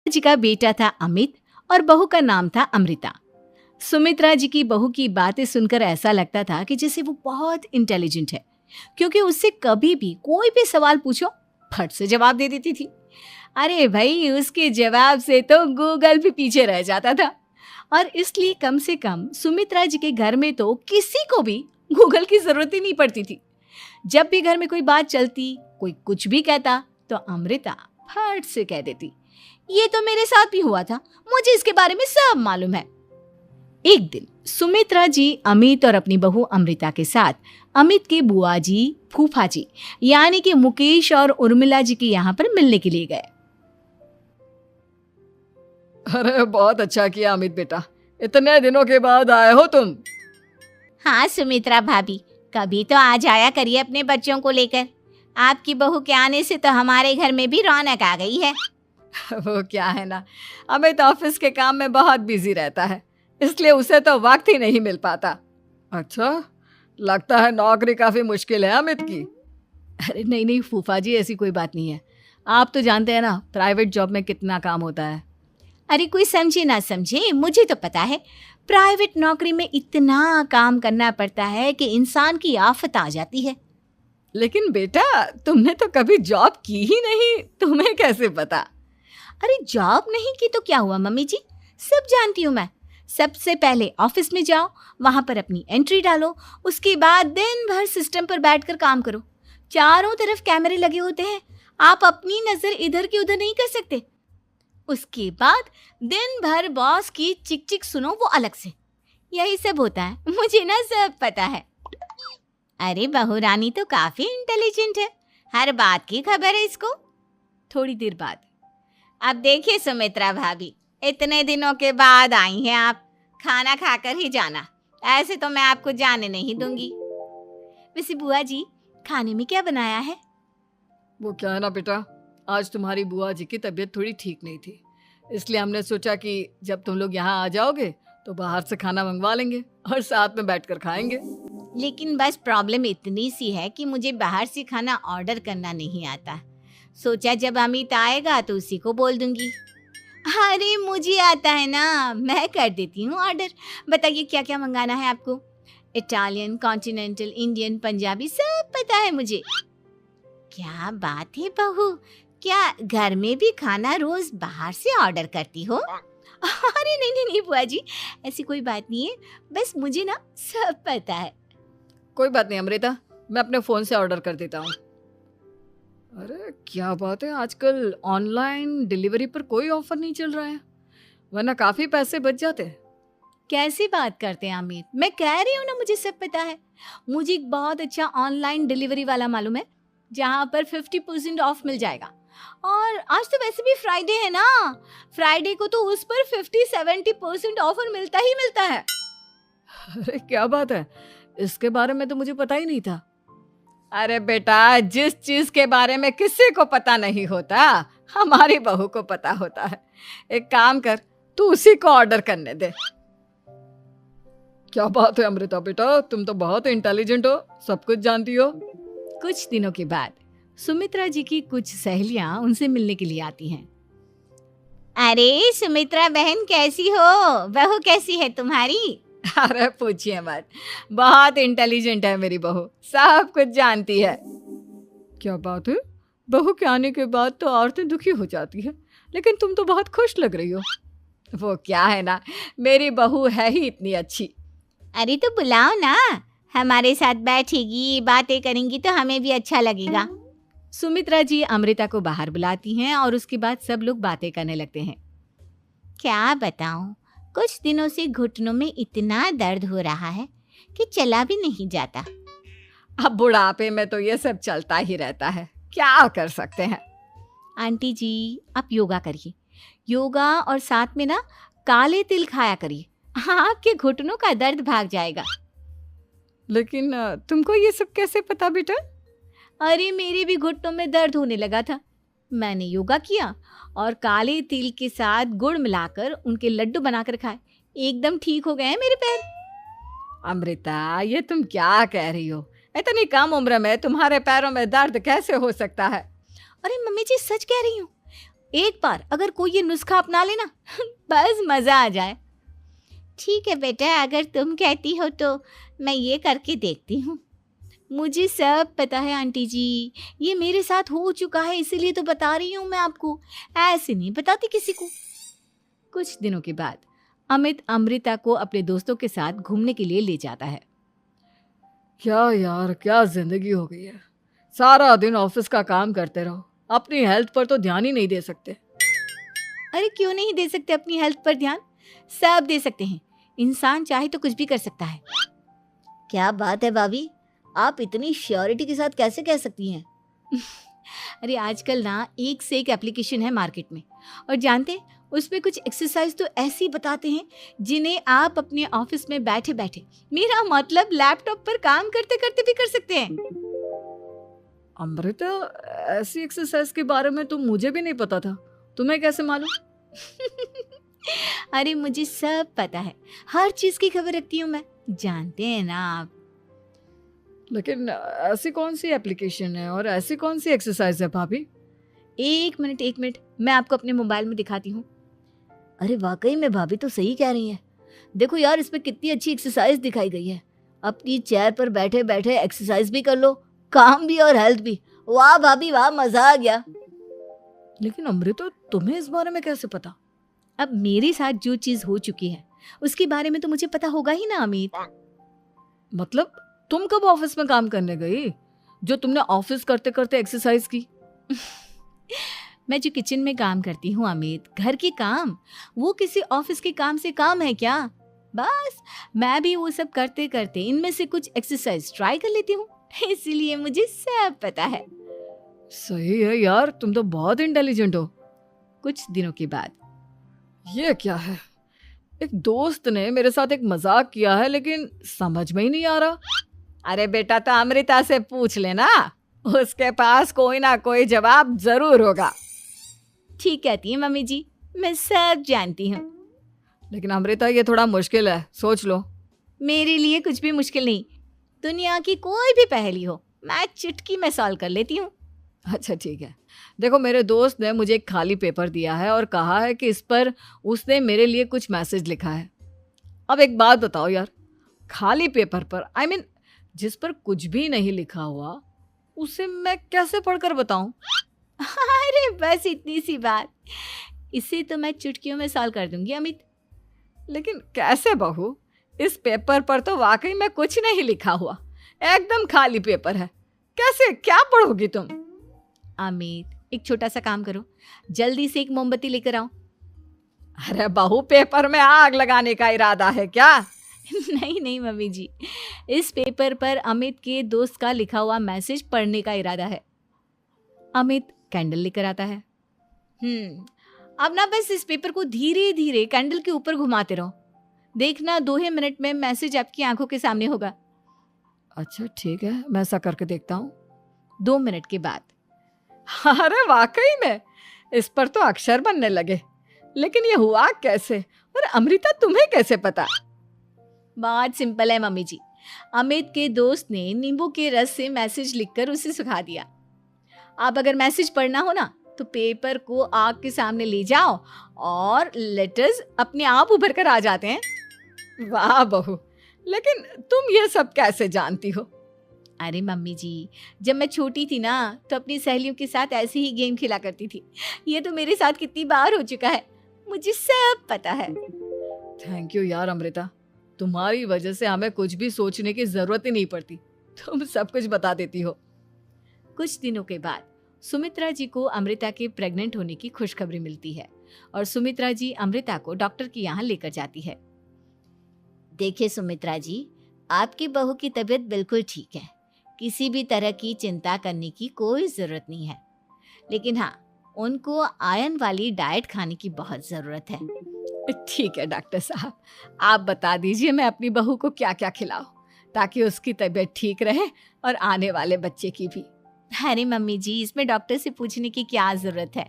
जी का बेटा था अमित और बहू का नाम था अमृता। सुमित्रा जी की बहू की बातें सुनकर ऐसा लगता था कि जैसे वो बहुत इंटेलिजेंट है, क्योंकि उससे कभी भी कोई भी सवाल पूछो फट से जवाब दे देती थी। अरे भाई, उसके जवाब से तो गूगल भी पीछे रह जाता था। और इसलिए कम से कम सुमित्रा जी के घर में तो किसी को भी गूगल की जरूरत ही नहीं पड़ती थी। जब भी घर में कोई बात चलती, कोई कुछ भी कहता, तो अमृता फट से कह देती, ये तो मेरे साथ भी हुआ था, मुझे इसके बारे में सब मालूम है। एक दिन सुमित्रा जी अमित और अपनी बहू अमृता के साथ अमित के बुआ जी, फूफा जी यानी कि मुकेश और उर्मिला जी के यहाँ पर मिलने के लिए गए। अरे बहुत अच्छा किया अमित बेटा, इतने दिनों के बाद आए हो तुम। हाँ सुमित्रा भाभी, कभी तो आ जाया करिए अपने बच्चों को लेकर। आपकी बहू के आने से तो हमारे घर में भी रौनक आ गई है। वो क्या है ना, अमित ऑफिस के काम में बहुत बिजी रहता है, इसलिए उसे तो वक्त ही नहीं मिल पाता। अच्छा, लगता है नौकरी काफी मुश्किल है अमित की। अरे नहीं नहीं फूफा जी, ऐसी कोई बात नहीं है। आप तो जानते हैं ना प्राइवेट जॉब में कितना काम होता है। अरे कोई समझे ना समझे, मुझे तो पता है प्राइवेट नौकरी में इतना काम करना पड़ता है कि इंसान की आफत आ जाती है। लेकिन बेटा, तुमने तो कभी जॉब की ही नहीं, तुम्हें कैसे पता? अरे जॉब नहीं की तो क्या हुआ मम्मी जी, सब जानती हूँ मैं। सबसे पहले ऑफिस में जाओ, वहां पर अपनी एंट्री डालो, उसके बाद दिन भर सिस्टम पर बैठकर काम करो। चारों तरफ कैमरे लगे होते हैं, आप अपनी नजर इधर की उधर नहीं कर सकते। उसके बाद दिन भर बॉस की चिक चिक सुनो, वो अलग से। यही सब होता है, मुझे ना सब पता है। अरे बहू रानी तो काफी इंटेलिजेंट है, हर बात की खबर है इसको। थोड़ी देर बाद, अब देखिए सुमित्रा भाभी, इतने दिनों के बाद आई हैं आप, खाना खाकर ही जाना, ऐसे तो मैं आपको जाने नहीं दूंगी। वैसे बुआ जी, खाने में क्या बनाया है? वो क्या है ना बेटा, आज तुम्हारी बुआ जी की तबीयत थोड़ी ठीक नहीं थी, इसलिए हमने सोचा कि जब तुम लोग यहाँ आ जाओगे तो बाहर से खाना मंगवा लेंगे और साथ में बैठकर खाएंगे। लेकिन बस प्रॉब्लम इतनी सी है कि मुझे बाहर से खाना ऑर्डर करना नहीं आता। सोचा जब अमित आएगा तो उसी को बोल दूंगी। अरे मुझे आता है ना, मैं कर देती हूँ ऑर्डर। बताइए क्या क्या मंगाना है आपको? इटालियन, कॉन्टिनेंटल, इंडियन, पंजाबी, सब पता है मुझे। क्या बात है बहू, क्या घर में भी खाना रोज बाहर से ऑर्डर करती हो? अरे नहीं नहीं नहीं बुआ जी, ऐसी कोई बात नहीं है, बस मुझे ना सब पता है। कोई बात नहीं अमृता, मैं अपने फोन से ऑर्डर कर देता हूँ। अरे क्या बात है, आजकल ऑनलाइन डिलीवरी पर कोई ऑफर नहीं चल रहा है, वरना काफी पैसे बच जाते। कैसी बात करते हैं अमित, मैं कह रही हूँ ना मुझे सब पता है। मुझे एक बहुत अच्छा ऑनलाइन डिलीवरी वाला मालूम है, जहाँ पर 50% ऑफ मिल जाएगा। और आज तो वैसे भी फ्राइडे है ना, फ्राइडे को तो उस पर 50-70% ऑफर मिलता ही मिलता है। अरे क्या बात है, इसके बारे में तो मुझे पता ही नहीं था। अरे बेटा, जिस चीज के बारे में किसी को पता नहीं होता, हमारी बहू को पता होता है। एक काम कर, तू उसी को ऑर्डर करने दे। क्या बात है अमृता बेटा, तुम तो बहुत इंटेलिजेंट हो, सब कुछ जानती हो। कुछ दिनों के बाद सुमित्रा जी की कुछ सहेलियां उनसे मिलने के लिए आती हैं। अरे सुमित्रा बहन कैसी हो, बहू कैसी है तुम्हारी? अरे पूछिए मत, बहुत इंटेलिजेंट है मेरी बहू, सब कुछ जानती है। क्या बात है, बहू के आने के बाद तो औरतें दुखी हो जाती है, लेकिन तुम तो बहुत खुश लग रही हो। वो क्या है ना, मेरी बहू है ही इतनी अच्छी। अरे तो बुलाओ ना, हमारे साथ बैठेगी, बातें करेंगी तो हमें भी अच्छा लगेगा। सुमित्रा जी अमृता को बाहर बुलाती हैं और उसके बाद सब लोग बातें करने लगते हैं। क्या बताऊं, कुछ दिनों से घुटनों में इतना दर्द हो रहा है कि चला भी नहीं जाता। अब बुढ़ापे में तो ये सब चलता ही रहता है, क्या कर सकते हैं। आंटी जी, आप योगा करिए, योगा और साथ में ना काले तिल खाया करिए, आपके घुटनों का दर्द भाग जाएगा। लेकिन तुमको ये सब कैसे पता बेटा? अरे मेरे भी घुटनों में दर्द होने लगा था, मैंने योगा किया और काले तिल के साथ गुड़ मिलाकर उनके लड्डू बनाकर खाए, एकदम ठीक हो गए हैं मेरे पैर। अमृता, ये तुम क्या कह रही हो, इतनी कम उम्र में तुम्हारे पैरों में दर्द कैसे हो सकता है? अरे मम्मी जी, सच कह रही हूँ, एक बार अगर कोई ये नुस्खा अपना लेना बस मजा आ जाए। ठीक है बेटा, अगर तुम कहती हो तो मैं ये करके देखती हूँ। मुझे सब पता है आंटी जी, ये मेरे साथ हो चुका है, इसीलिए तो बता रही हूँ मैं आपको, ऐसे नहीं बताती किसी को। कुछ दिनों के बाद अमित अमृता को अपने दोस्तों के साथ घूमने के लिए ले जाता है। क्या यार, क्या जिंदगी हो गई है। सारा दिन ऑफिस का काम करते रहो, अपनी हेल्थ पर तो ध्यान ही नहीं दे सकते। अरे क्यों नहीं दे सकते अपनी हेल्थ पर ध्यान, सब दे सकते हैं। इंसान चाहे तो कुछ भी कर सकता है। क्या बात है भाभी, आप इतनी श्योरिटी के साथ कैसे कह सकती हैं? अरे आजकल ना एक से एक एप्लीकेशन है मार्केट में, और जानते हैं उसमें कुछ एक्सरसाइज तो ऐसी बताते हैं जिन्हें आप अपने ऑफिस में बैठे बैठे, मेरा मतलब लैपटॉप पर काम करते करते भी कर सकते हैं। अमृता, ऐसी एक्सरसाइज के बारे में तो मुझे भी नहीं पता था, तुम्हें कैसे मालूम? अरे मुझे सब पता है, हर चीज की खबर रखती हूँ मैं, जानते हैं ना आप। लेकिन ऐसी कौन सी एप्लीकेशन है और ऐसी कौन सी एक्सरसाइज है भाभी? एक मिनट, मैं आपको अपने मोबाइल में दिखाती हूँ। अरे वाकई में भाभी तो सही कह रही हैं। देखो यार, इसमें कितनी अच्छी एक्सरसाइज दिखाई गई है। अपनी चेयर पर बैठे बैठे एक्सरसाइज भी कर लो, काम भी और हेल्थ भी। वाह भाभी वाह, मजा आ गया। लेकिन अमृता, तुम्हें इस बारे में कैसे पता? अब मेरे साथ जो चीज हो चुकी है उसके बारे में तो मुझे पता होगा ही ना अमित। मतलब तुम कब ऑफिस में काम करने गई जो तुमने ऑफिस करते करते एक्सरसाइज की? मैं जो किचन में काम करती हूँ अमित, घर के काम, वो किसी ऑफिस के काम से काम है क्या? बस मैं भी वो सब करते करते इनमें से कुछ एक्सरसाइज ट्राई कर लेती हूँ, इसीलिए मुझे सब पता है। सही है यार, तुम तो बहुत इंटेलिजेंट हो। कुछ दिनों के बाद, ये क्या है? एक दोस्त ने मेरे साथ एक मजाक किया है, लेकिन समझ में ही नहीं आ रहा। अरे बेटा, तो अमृता से पूछ लेना, उसके पास कोई ना कोई जवाब जरूर होगा। ठीक कहती है मम्मी जी, मैं सब जानती हूँ। लेकिन अमृता, ये थोड़ा मुश्किल है, सोच लो। मेरे लिए कुछ भी मुश्किल नहीं, दुनिया की कोई भी पहेली हो मैं चुटकी में सॉल्व कर लेती हूँ। अच्छा ठीक है, देखो मेरे दोस्त ने मुझे एक खाली पेपर दिया है और कहा है कि इस पर उसने मेरे लिए कुछ मैसेज लिखा है। अब एक बात बताओ यार, खाली पेपर पर, I mean, जिस पर कुछ भी नहीं लिखा हुआ, उसे मैं कैसे पढ़कर बताऊं? अरे बस इतनी सी बात, इसे तो मैं चुटकियों में सॉल्व कर दूंगी अमित। लेकिन कैसे बहू? इस पेपर पर तो वाकई में कुछ नहीं लिखा हुआ, एकदम खाली पेपर है, कैसे, क्या पढ़ोगी तुम? अमित, एक छोटा सा काम करो, जल्दी से एक मोमबत्ती लेकर आओ। अरे बहू, पेपर में आग लगाने का इरादा है क्या? नहीं मम्मी जी, इस पेपर पर अमित के दोस्त का लिखा हुआ मैसेज पढ़ने का इरादा है। अमित कैंडल लेकर आता है। अब ना बस इस पेपर को धीरे धीरे कैंडल के ऊपर घुमाते रहो, देखना 2 ही मिनट में मैसेज आपकी आंखों के सामने होगा। अच्छा ठीक है, मैं ऐसा करके देखता हूँ। 2 मिनट के बाद, अरे वाकई में इस पर तो अक्षर बनने लगे, लेकिन ये हुआ कैसे? और अमृता, तुम्हें कैसे पता? बहुत सिंपल है मम्मी जी, अमित के दोस्त ने नींबू के रस से मैसेज लिखकर उसे सुखा दिया। अब अगर मैसेज पढ़ना हो ना तो पेपर को आग के सामने ले जाओ और लेटर्स अपने आप उभर कर आ जाते हैं। वाह बहू, लेकिन तुम ये सब कैसे जानती हो? अरे मम्मी जी, जब मैं छोटी थी ना तो अपनी सहेलियों के साथ ऐसे ही गेम खेला करती थी। ये तो मेरे साथ कितनी बार हो चुका है, मुझे सब पता है। थैंक यू यार अमृता, तुम्हारी वजह से हमें कुछ भी सोचने की जरूरत ही नहीं पड़ती, तुम सब कुछ बता देती हो। कुछ दिनों के बाद सुमित्रा जी को अमृता के प्रेग्नेंट होने की खुशखबरी मिलती है और सुमित्रा जी अमृता को डॉक्टर के यहाँ लेकर जाती है। देखिए सुमित्रा जी, आपकी बहू की तबीयत बिल्कुल ठीक है, किसी भी तरह की चिंता करने की कोई ज़रूरत नहीं है। लेकिन हाँ, उनको आयरन वाली डाइट खाने की बहुत ज़रूरत है। ठीक है डॉक्टर साहब, आप बता दीजिए मैं अपनी बहू को क्या क्या खिलाऊं ताकि उसकी तबीयत ठीक रहे और आने वाले बच्चे की भी। अरे मम्मी जी, इसमें डॉक्टर से पूछने की क्या ज़रूरत है?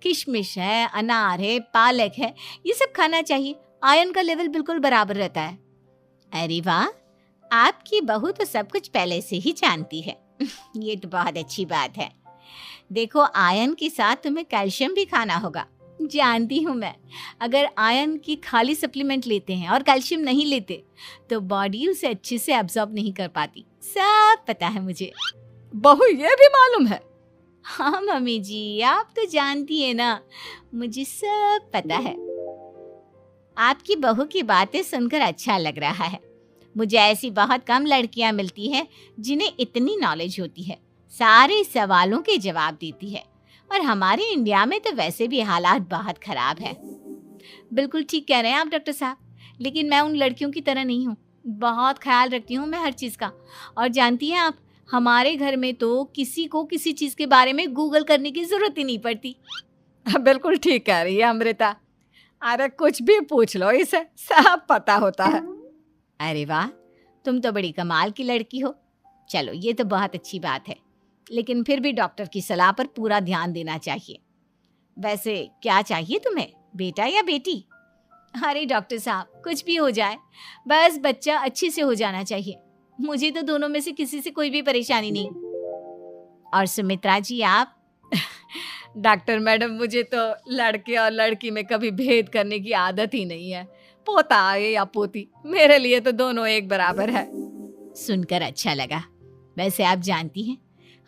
किशमिश है, अनार है, पालक है, ये सब खाना चाहिए, आयरन का लेवल बिल्कुल बराबर रहता है। अरे वाह, आपकी बहू तो सब कुछ पहले से ही जानती है। ये तो बहुत अच्छी बात है। देखो, आयरन के साथ तुम्हें कैल्शियम भी खाना होगा। जानती हूँ मैं, अगर आयरन की खाली सप्लीमेंट लेते हैं और कैल्शियम नहीं लेते तो बॉडी उसे अच्छे से एब्जॉर्ब नहीं कर पाती। सब पता है मुझे। बहू ये भी मालूम है? हाँ मम्मी जी, आप तो जानती है ना, मुझे सब पता है। आपकी बहू की बातें सुनकर अच्छा लग रहा है। मुझे ऐसी बहुत कम लड़कियां मिलती हैं जिन्हें इतनी नॉलेज होती है, सारे सवालों के जवाब देती है। और हमारे इंडिया में तो वैसे भी हालात बहुत खराब है। बिल्कुल ठीक कह रहे हैं आप डॉक्टर साहब, लेकिन मैं उन लड़कियों की तरह नहीं हूँ। बहुत ख्याल रखती हूँ मैं हर चीज़ का। और जानती हैं आप, हमारे घर में तो किसी को किसी चीज़ के बारे में गूगल करने की ज़रूरत ही नहीं पड़ती। बिल्कुल ठीक कह रही है अमृता। अरे कुछ भी पूछ लो, इसे सब पता होता है। अरे वाह, तुम तो बड़ी कमाल की लड़की हो। चलो, ये तो बहुत अच्छी बात है, लेकिन फिर भी डॉक्टर की सलाह पर पूरा ध्यान देना चाहिए। वैसे क्या चाहिए तुम्हें, बेटा या बेटी? अरे डॉक्टर साहब, कुछ भी हो जाए, बस बच्चा अच्छे से हो जाना चाहिए। मुझे तो दोनों में से किसी से कोई भी परेशानी नहीं। और सुमित्रा जी, आप? डॉक्टर मैडम, मुझे तो लड़के और लड़की में कभी भेद करने की आदत ही नहीं है। पोता आए या पोती, मेरे लिए तो दोनों एक बराबर है। सुनकर अच्छा लगा। वैसे आप जानती हैं,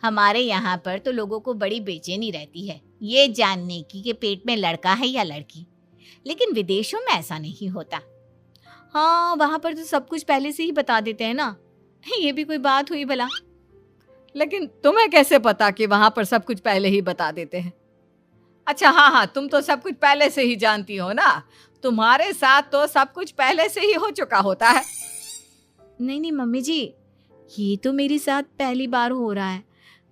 हमारे यहाँ पर तो लोगों को बड़ी बेचैनी रहती है ये जानने की कि पेट में लड़का है या लड़की, लेकिन विदेशों में ऐसा नहीं होता। हाँ, वहाँ पर तो सब कुछ पहले से ही बता देते हैं ना। ये भी कोई बात हुई भला? लेकिन तुम्हें कैसे पता कि वहां पर सब कुछ पहले ही बता देते हैं? अच्छा हाँ, तुम तो सब कुछ पहले से ही जानती हो ना। तुम्हारे साथ तो सब कुछ पहले से ही हो चुका होता है। नहीं मम्मी जी, ये तो मेरे साथ पहली बार हो रहा है,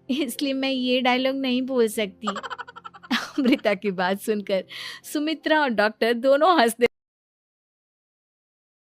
इसलिए मैं ये डायलॉग नहीं बोल सकती। अमृता की बात सुनकर सुमित्रा और डॉक्टर दोनों हंसने